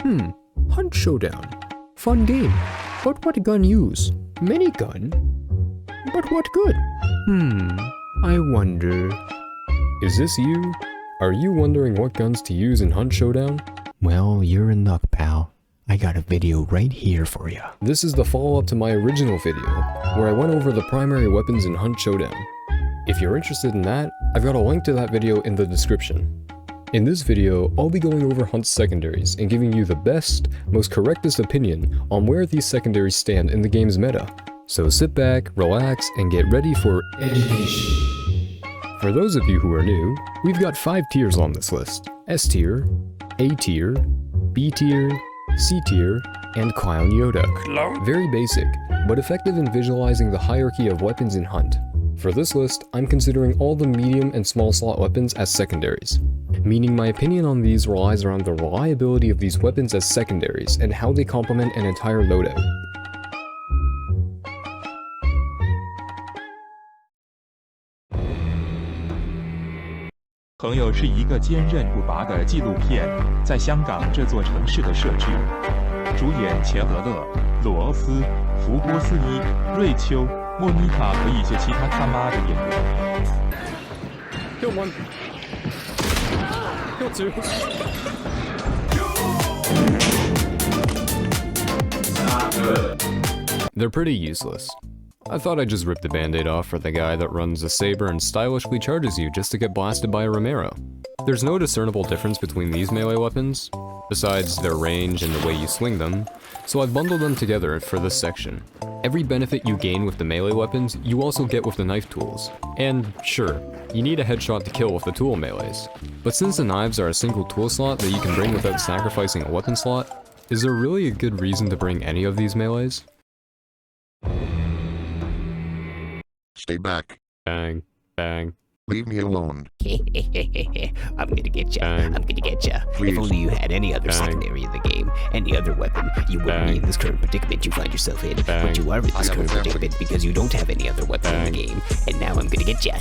Hunt Showdown. Fun game. But what gun use? Minigun? But what good? I wonder... Is this you? Are you wondering what guns to use in Hunt Showdown? Well, you're in luck, pal. I got a video right here for you. This is the follow-up to my original video, where I went over the primary weapons in Hunt Showdown. If you're interested in that, I've got a link to that video in the description. In this video, I'll be going over Hunt's secondaries and giving you the best, most correctest opinion on where these secondaries stand in the game's meta. So sit back, relax, and get ready for education. For those of you who are new, we've got 5 tiers on this list: S tier, A tier, B tier, C tier, and Clown Yoda. Very basic, but effective in visualizing the hierarchy of weapons in Hunt. For this list, I'm considering all the medium and small slot weapons as secondaries, meaning my opinion on these relies around the reliability of these weapons as secondaries and how they complement an entire loadout. 朋友是一个坚韧不拔的纪录片，在香港这座城市的设置。主演钱德勒、罗斯、福波斯伊、瑞秋、莫妮卡和一些其他他妈的演员。Kill 1. Kill 2. They're pretty useless. I thought I'd just rip the band-aid off for the guy that runs a saber and stylishly charges you just to get blasted by a Romero. There's no discernible difference between these melee weapons, besides their range and the way you swing them, so I've bundled them together for this section. Every benefit you gain with the melee weapons, you also get with the knife tools. And sure, you need a headshot to kill with the tool melees. But since the knives are a single tool slot that you can bring without sacrificing a weapon slot, is there really a good reason to bring any of these melees? Stay back. Bang, bang. Leave me alone. I'm gonna get ya. Bang. I'm gonna get ya. Please. If only you had any other Bang. secondary in the game, any other weapon, you wouldn't be in this current predicament you find yourself in. Bang. But you are in this I have a current family. predicament because you don't have any other weapon in the Bang. game. And now I'm gonna get ya.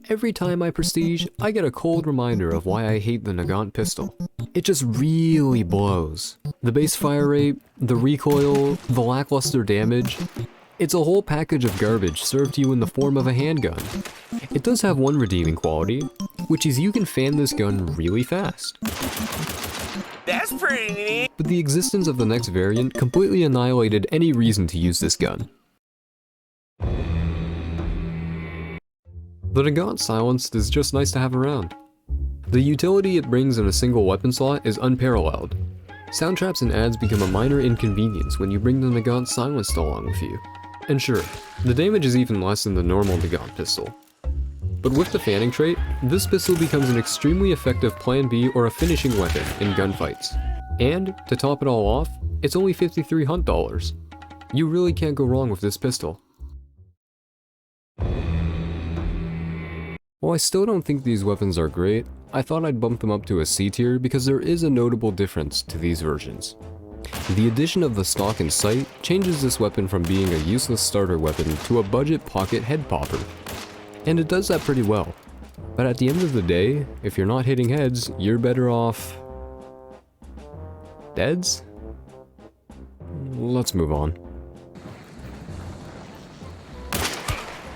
Every time I prestige, I get a cold reminder of why I hate the Nagant Pistol. It just really blows. The base fire rate, the recoil, the lackluster damage. It's a whole package of garbage served to you in the form of a handgun. It does have one redeeming quality, which is you can fan this gun really fast. That's pretty neat. But the existence of the next variant completely annihilated any reason to use this gun. The Nagant Silencer is just nice to have around. The utility it brings in a single weapon slot is unparalleled. Sound traps and ads become a minor inconvenience when you bring the Nagant Silencer along with you. And sure, the damage is even less than the normal Nagant pistol. But with the fanning trait, this pistol becomes an extremely effective plan B or a finishing weapon in gunfights. And, to top it all off, it's only 53 Hunt dollars. You really can't go wrong with this pistol. While I still don't think these weapons are great, I thought I'd bump them up to a C tier because there is a notable difference to these versions. The addition of the stock and sight changes this weapon from being a useless starter weapon to a budget pocket head popper. And it does that pretty well. But at the end of the day, if you're not hitting heads, you're better off... deads? Let's move on.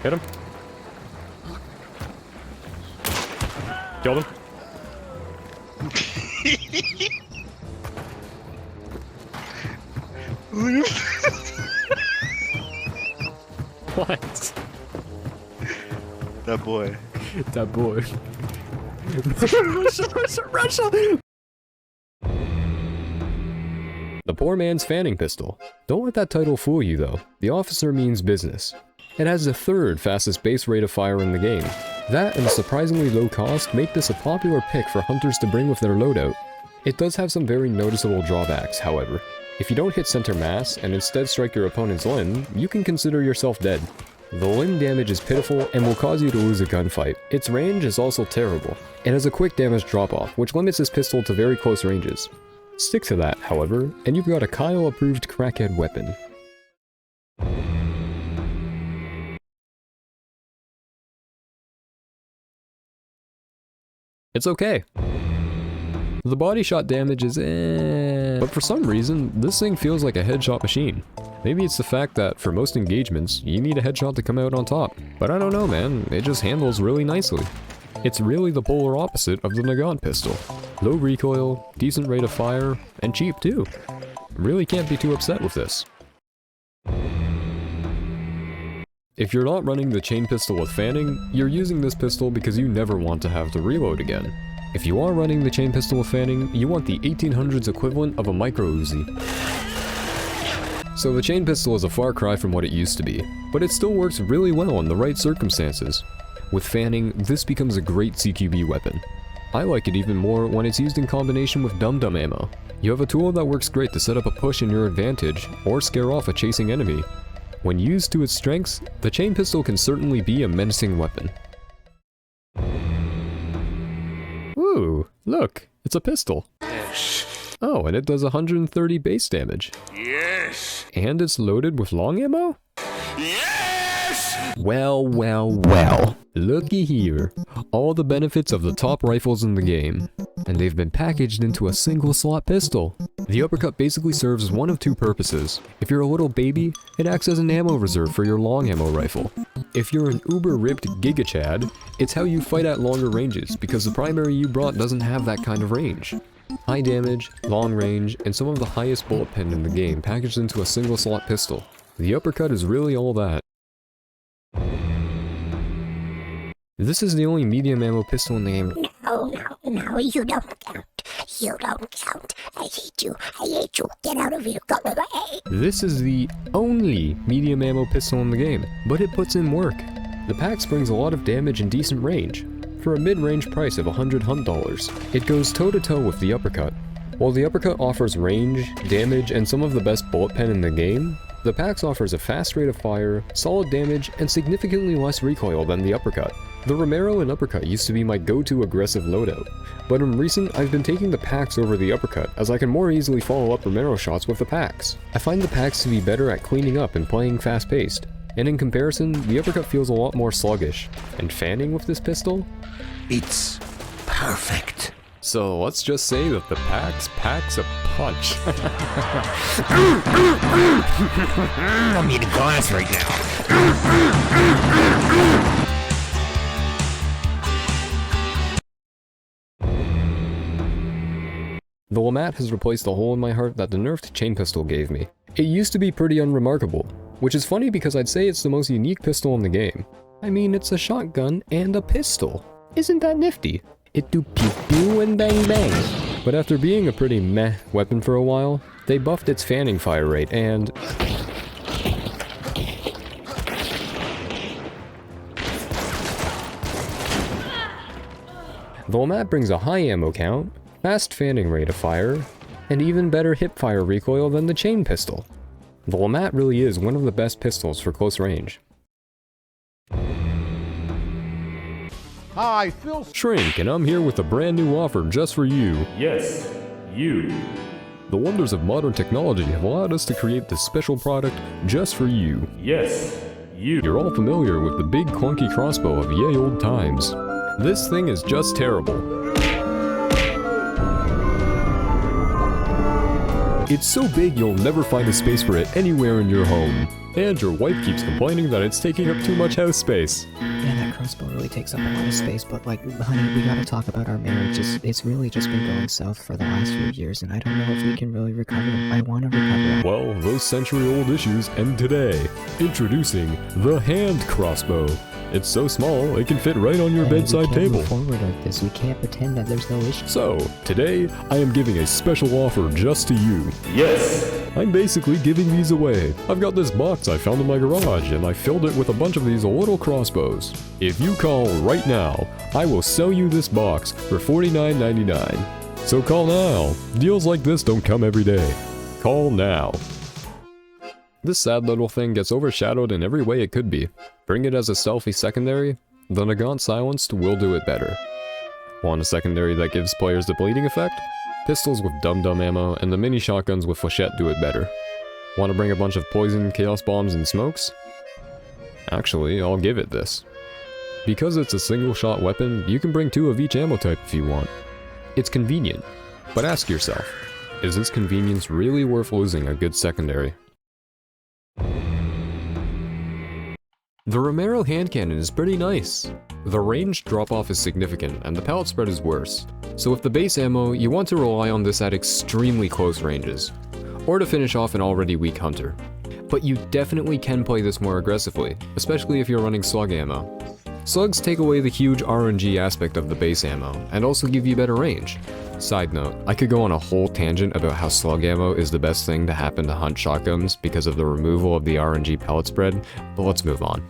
Hit him. Killed him. What? That boy. That boy. Russia! The poor man's fanning pistol. Don't let that title fool you though. The officer means business. It has the 3rd fastest base rate of fire in the game. That and a surprisingly low cost make this a popular pick for hunters to bring with their loadout. It does have some very noticeable drawbacks, however. If you don't hit center mass and instead strike your opponent's limb, you can consider yourself dead. The limb damage is pitiful and will cause you to lose a gunfight. Its range is also terrible. It has a quick damage drop-off, which limits this pistol to very close ranges. Stick to that, however, and you've got a Kyle-approved crackhead weapon. It's okay. The body shot damage is but for some reason, this thing feels like a headshot machine. Maybe it's the fact that for most engagements, you need a headshot to come out on top. But I don't know, man, it just handles really nicely. It's really the polar opposite of the Nagant pistol. Low recoil, decent rate of fire, and cheap too. Really can't be too upset with this. If you're not running the chain pistol with fanning, you're using this pistol because you never want to have to reload again. If you are running the chain pistol with fanning, you want the 1800s equivalent of a micro Uzi. So the chain pistol is a far cry from what it used to be, but it still works really well in the right circumstances. With fanning, this becomes a great CQB weapon. I like it even more when it's used in combination with dum-dum ammo. You have a tool that works great to set up a push in your advantage, or scare off a chasing enemy. When used to its strengths, the chain pistol can certainly be a menacing weapon. Ooh, look, it's a pistol. Yes. Oh, and it does 130 base damage. Yes. And it's loaded with long ammo? Yes. Well, well, well. Looky here. All the benefits of the top rifles in the game. And they've been packaged into a single slot pistol. The uppercut basically serves one of two purposes. If you're a little baby, it acts as an ammo reserve for your long ammo rifle. If you're an uber-ripped Giga Chad, it's how you fight at longer ranges because the primary you brought doesn't have that kind of range. High damage, long range, and some of the highest bullet pen in the game packaged into a single slot pistol. The uppercut is really all that. This is the only medium ammo pistol in the game. No, you don't count. You don't count. I hate you. I hate you. Get out of here. Go away. This is the only medium ammo pistol in the game, but it puts in work. The Pax brings a lot of damage and decent range. For a mid-range price of $100 hunt, it goes toe-to-toe with the uppercut. While the uppercut offers range, damage, and some of the best bullet pen in the game, the Pax offers a fast rate of fire, solid damage, and significantly less recoil than the uppercut. The Romero and uppercut used to be my go-to aggressive loadout, but in recent I've been taking the Pax over the uppercut as I can more easily follow up Romero shots with the Pax. I find the Pax to be better at cleaning up and playing fast-paced, and in comparison, the uppercut feels a lot more sluggish. And fanning with this pistol? It's perfect. So let's just say that the Pax packs a punch. I need a glass right now. The LeMat has replaced the hole in my heart that the nerfed chain pistol gave me. It used to be pretty unremarkable, which is funny because I'd say it's the most unique pistol in the game. I mean, it's a shotgun and a pistol. Isn't that nifty? It do pew pew and bang bang. But after being a pretty meh weapon for a while, they buffed its fanning fire rate and... The LeMat brings a high ammo count, fast fanning rate of fire, and even better hip-fire recoil than the chain pistol. The LeMat really is one of the best pistols for close range. Hi, Phil. Shrink, and I'm here with a brand new offer just for you. Yes, you. The wonders of modern technology have allowed us to create this special product just for you. Yes, you. You're all familiar with the big clunky crossbow of ye old times. This thing is just terrible. It's so big you'll never find a space for it anywhere in your home. And your wife keeps complaining that it's taking up too much house space. Yeah, that crossbow really takes up a lot of space, but like, honey, we gotta talk about our marriage. It's really just been going south for the last few years, and I don't know if we can really recover. I wanna recover. Well, those century-old issues end today. Introducing the hand crossbow. It's so small, it can fit right on your bedside table. We can't move forward like this. We can't pretend that there's no issue. So, today, I am giving a special offer just to you. Yes. I'm basically giving these away. I've got this box I found in my garage, and I filled it with a bunch of these little crossbows. If you call right now, I will sell you this box for $49.99. So call now. Deals like this don't come every day. Call now. This sad little thing gets overshadowed in every way it could be. Bring it as a stealthy secondary, the Nagant Silencer will do it better. Want a secondary that gives players the bleeding effect? Pistols with dum-dum ammo and the mini shotguns with flechette do it better. Want to bring a bunch of poison, chaos bombs, and smokes? Actually, I'll give it this. Because it's a single-shot weapon, you can bring 2 of each ammo type if you want. It's convenient. But ask yourself, is this convenience really worth losing a good secondary? The Romero hand cannon is pretty nice. The range drop-off is significant, and the pellet spread is worse. So with the base ammo, you want to rely on this at extremely close ranges, or to finish off an already weak hunter. But you definitely can play this more aggressively, especially if you're running slug ammo. Slugs take away the huge RNG aspect of the base ammo, and also give you better range. Side note, I could go on a whole tangent about how slug ammo is the best thing to happen to hunt shotguns because of the removal of the RNG pellet spread, but let's move on.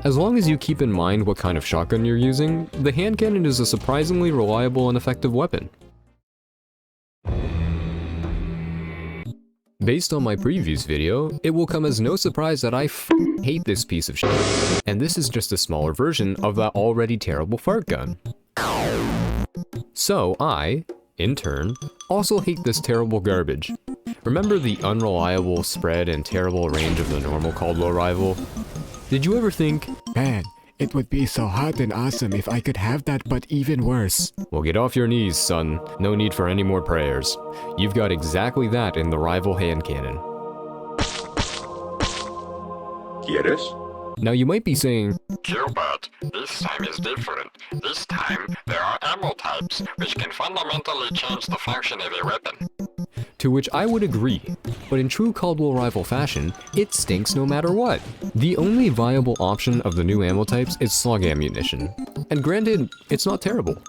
As long as you keep in mind what kind of shotgun you're using, the hand cannon is a surprisingly reliable and effective weapon. Based on my previous video, it will come as no surprise that I hate this piece of shit, and this is just a smaller version of that already terrible fart gun. So I, in turn, also hate this terrible garbage. Remember the unreliable spread and terrible range of the normal Caldwell rival? Did you ever think, Man, it would be so hot and awesome if I could have that, but even worse. well, get off your knees, son. No need for any more prayers. You've got exactly that in the rival hand cannon. ¿Quieres? Now you might be saying, Gilbert, this time is different. This time, there are ammo types, which can fundamentally change the function of a weapon. to which I would agree, but in true Caldwell rival fashion, it stinks no matter what. The only viable option of the new ammo types is slug ammunition, and granted, it's not terrible.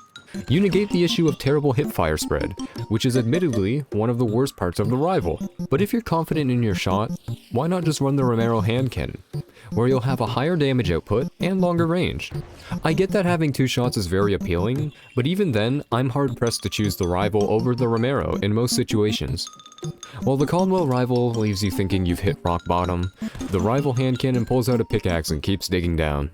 You negate the issue of terrible hipfire spread, which is admittedly one of the worst parts of the rival. But if you're confident in your shot, why not just run the Romero hand cannon, where you'll have a higher damage output and longer range. I get that having two shots is very appealing, but even then, I'm hard pressed to choose the rival over the Romero in most situations. While the Caldwell rival leaves you thinking you've hit rock bottom, the rival hand cannon pulls out a pickaxe and keeps digging down.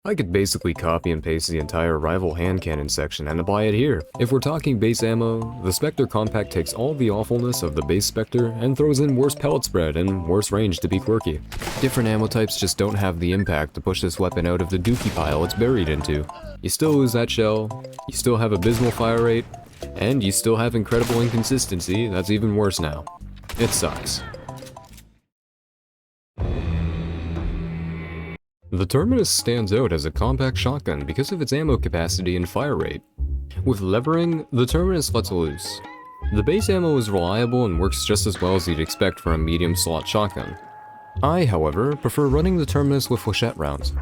I could basically copy and paste the entire rival hand cannon section and apply it here. If we're talking base ammo, the Spectre Compact takes all the awfulness of the base Spectre and throws in worse pellet spread and worse range to be quirky. Different ammo types just don't have the impact to push this weapon out of the dookie pile it's buried into. You still lose that shell, you still have abysmal fire rate, and you still have incredible inconsistency that's even worse now. It sucks. The Terminus stands out as a compact shotgun because of its ammo capacity and fire rate. With levering, the Terminus lets loose. The base ammo is reliable and works just as well as you'd expect for a medium slot shotgun. I, however, prefer running the Terminus with flechette rounds,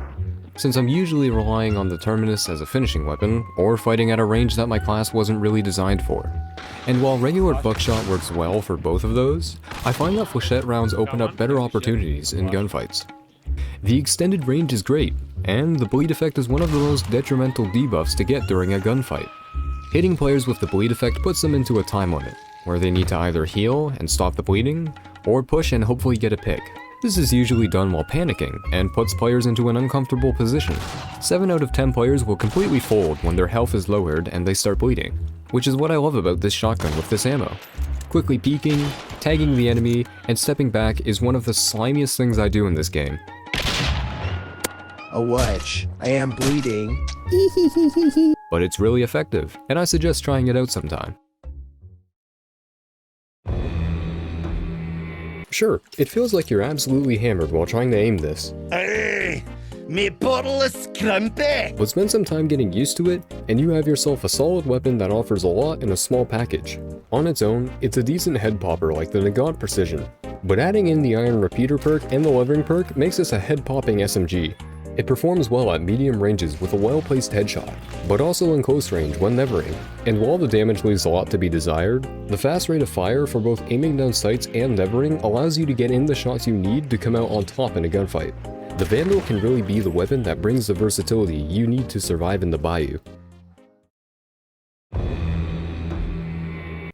since I'm usually relying on the Terminus as a finishing weapon, or fighting at a range that my class wasn't really designed for. And while regular buckshot works well for both of those, I find that flechette rounds open up better opportunities in gunfights. The extended range is great, and the bleed effect is one of the most detrimental debuffs to get during a gunfight. Hitting players with the bleed effect puts them into a time limit, where they need to either heal and stop the bleeding, or push and hopefully get a pick. This is usually done while panicking, and puts players into an uncomfortable position. 7 out of 10 players will completely fold when their health is lowered and they start bleeding, which is what I love about this shotgun with this ammo. Quickly peeking, tagging the enemy, and stepping back is one of the slimiest things I do in this game. A wedge. I am bleeding. But it's really effective, and I suggest trying it out sometime. Sure, it feels like you're absolutely hammered while trying to aim this. Hey, me bottle is scrumpy. But spend some time getting used to it, and you have yourself a solid weapon that offers a lot in a small package. On its own, it's a decent head popper like the Nagant Precision, but adding in the Iron Repeater perk and the Levering perk makes this a head-popping SMG. It performs well at medium ranges with a well-placed headshot, but also in close range when levering, and while the damage leaves a lot to be desired, the fast rate of fire for both aiming down sights and levering allows you to get in the shots you need to come out on top in a gunfight. The Vandal can really be the weapon that brings the versatility you need to survive in the bayou.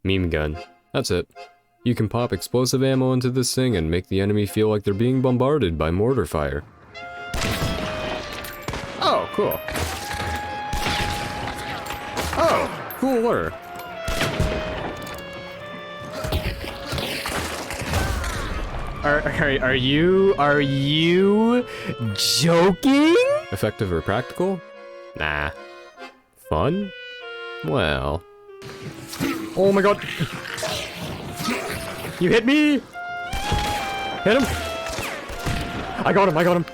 Meme gun. That's it. You can pop explosive ammo into this thing and make the enemy feel like they're being bombarded by mortar fire. Oh, cool. Oh, cooler. Are you joking? Effective or practical? Nah. Fun? Well. Oh my god! You hit me! Hit him! I got him, I got him!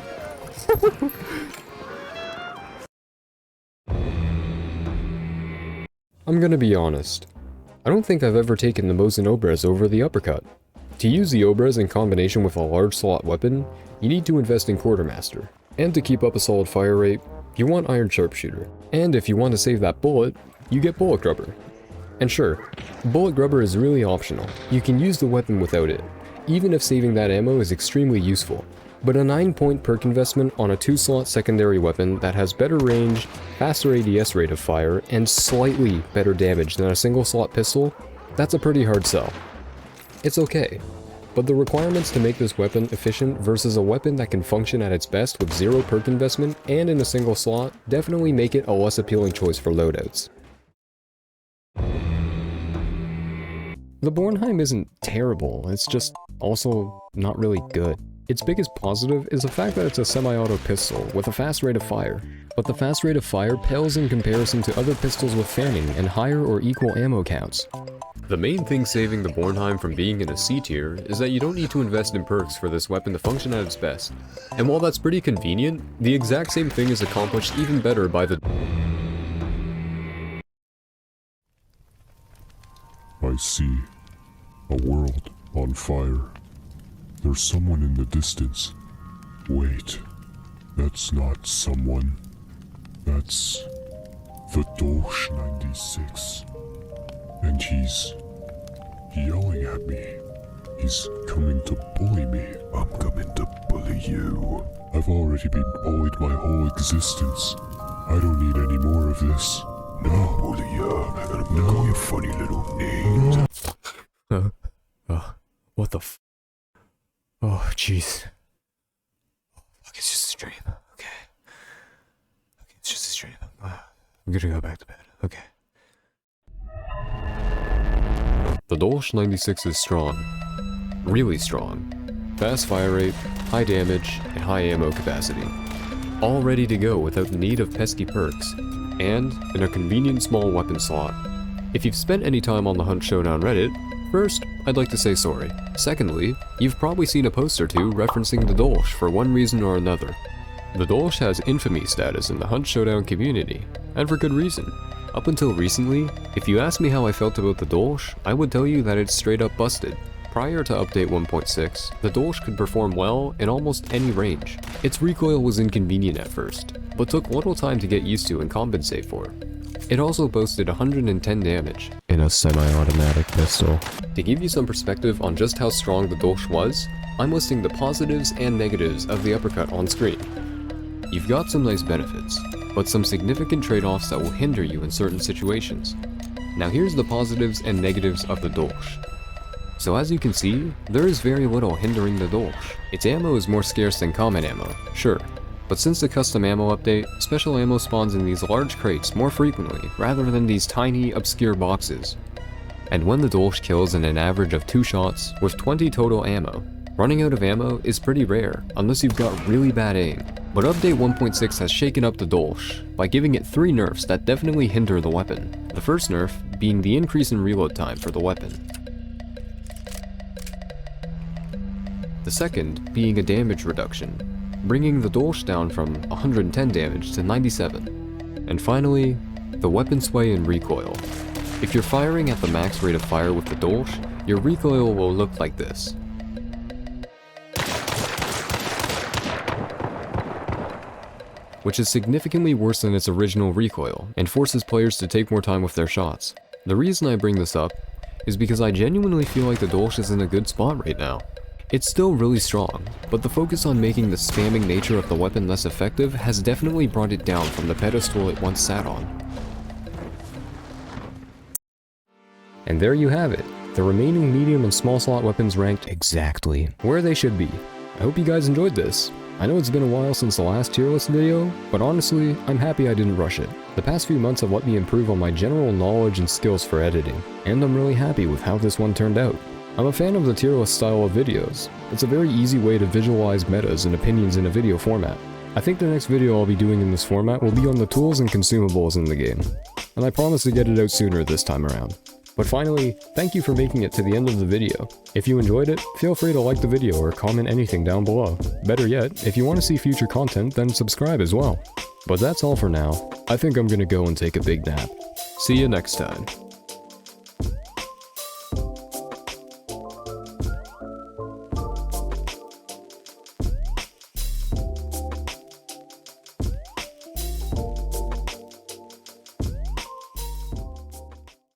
I'm gonna be honest. I don't think I've ever taken the Mosin-Nagant Obrez over the Uppercut. To use the Obrez in combination with a large slot weapon, you need to invest in Quartermaster. And to keep up a solid fire rate, you want Iron Sharpshooter. And if you want to save that bullet, you get Bullet Grubber. And sure, Bullet Grubber is really optional. You can use the weapon without it, even if saving that ammo is extremely useful. But a 9-point perk investment on a 2-slot secondary weapon that has better range, faster ADS rate of fire, and slightly better damage than a single-slot pistol, that's a pretty hard sell. It's okay, but the requirements to make this weapon efficient versus a weapon that can function at its best with 0 perk investment and in a single slot definitely make it a less appealing choice for loadouts. The Bornheim isn't terrible, it's just also not really good. Its biggest positive is the fact that it's a semi-auto pistol with a fast rate of fire, but the fast rate of fire pales in comparison to other pistols with fanning and higher or equal ammo counts. The main thing saving the Bornheim from being in a C tier is that you don't need to invest in perks for this weapon to function at its best. And while that's pretty convenient, the exact same thing is accomplished even better by the... I see a world on fire. There's someone in the distance. Wait, that's not someone. That's the Dolch 96. And he's yelling at me. He's coming to bully me. I'm coming to bully you. I've already been bullied my whole existence. I don't need any more of this. No, bully you. I'm gonna call you funny little names. What the f... Oh, jeez. Fuck, it's just a dream. Okay. Okay, it's just a dream. I'm gonna go back to bed. Okay. The Dolch 96 is strong. Really strong. Fast fire rate, high damage, and high ammo capacity. All ready to go without the need of pesky perks. And in a convenient small weapon slot. If you've spent any time on the Hunt Showdown Reddit, first, I'd like to say sorry. Secondly, you've probably seen a post or two referencing the Dolch for one reason or another. The Dolch has infamy status in the Hunt Showdown community, and for good reason. Up until recently, if you asked me how I felt about the Dolch, I would tell you that it's straight up busted. Prior to update 1.6, the Dolch could perform well in almost any range. Its recoil was inconvenient at first, but took little time to get used to and compensate for. It also boasted 110 damage in a semi-automatic pistol. To give you some perspective on just how strong the Dolch was, I'm listing the positives and negatives of the Uppercut on screen. You've got some nice benefits, but some significant trade-offs that will hinder you in certain situations. Now here's the positives and negatives of the Dolch. So as you can see, there is very little hindering the Dolch. Its ammo is more scarce than common ammo, sure. But since the custom ammo update, special ammo spawns in these large crates more frequently, rather than these tiny, obscure boxes. And when the Dolch kills in an average of 2 shots, with 20 total ammo, running out of ammo is pretty rare, unless you've got really bad aim. But update 1.6 has shaken up the Dolch, by giving it 3 nerfs that definitely hinder the weapon. The first nerf being the increase in reload time for the weapon. The second being a damage reduction, bringing the Dolch down from 110 damage to 97. And finally, the weapon sway and recoil. If you're firing at the max rate of fire with the Dolch, your recoil will look like this. Which is significantly worse than its original recoil, and forces players to take more time with their shots. The reason I bring this up is because I genuinely feel like the Dolch is in a good spot right now. It's still really strong, but the focus on making the spamming nature of the weapon less effective has definitely brought it down from the pedestal it once sat on. And there you have it, the remaining medium and small slot weapons ranked exactly where they should be. I hope you guys enjoyed this. I know it's been a while since the last tier list video, but honestly, I'm happy I didn't rush it. The past few months have let me improve on my general knowledge and skills for editing, and I'm really happy with how this one turned out. I'm a fan of the tier list style of videos. It's a very easy way to visualize metas and opinions in a video format. I think the next video I'll be doing in this format will be on the tools and consumables in the game. and I promise to get it out sooner this time around. But finally, thank you for making it to the end of the video. If you enjoyed it, feel free to like the video or comment anything down below. Better yet, if you want to see future content, then subscribe as well. But that's all for now. I think I'm gonna go and take a big nap. See you next time.